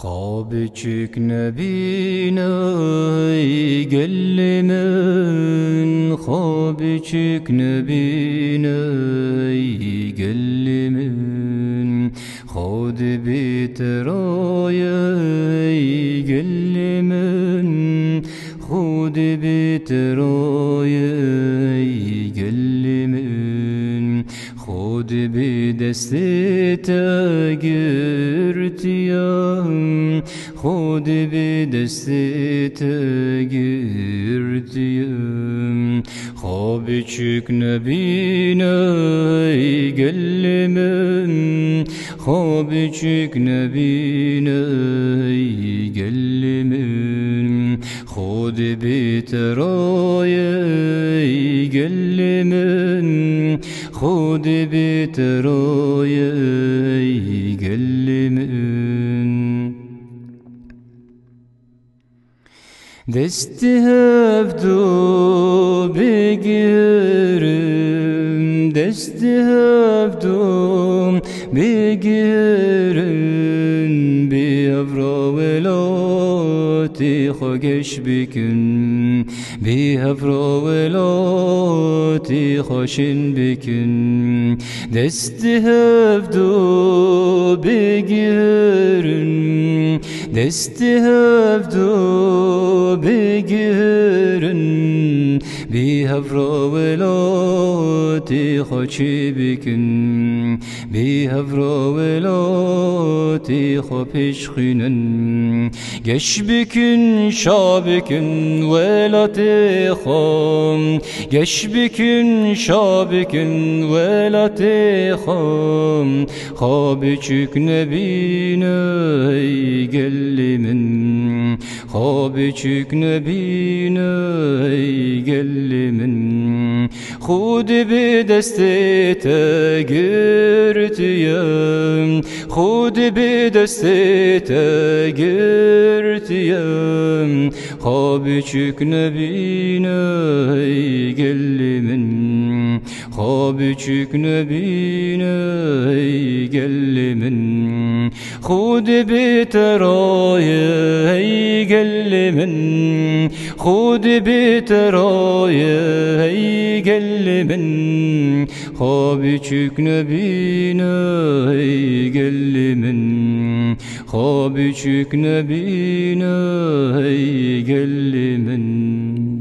Xabıçık nebine gellimin, xabıçık nebine gellimin, xodi biteraye gellimin, xodi biteraye gellimin, xodi bidestite girtiyam, xodi bidestite girtiyam. Xabıçık nebine gellimin, xabıçık nebine gellimin, xodi biteraye gellimin, xodi biteraye gellimin. Desti hevdu begirim, desti hevdu begirim, bi evra velati xogeş bikün, bi evra velati xoşin bikün. Desti hevdu begirim, desti hevdu begirin, bi hevra velati xoçi bikin, bi hevra velati xopişxinin. Geç bikin şabikin velati xom, geç bikin şabikin velati xom. Xabıçık nebine gellimin, xabıçık nebine gellimin, xudi bidestite girtiyam, xudi bidestite girtiyam. Xabıçık nebine gellimin, xabıçık nebine gellimin, xudi biteraye gellimin, xudi biteraye gellimin. Xabıçık nebine gellimin, xabıçık nebine gellimin.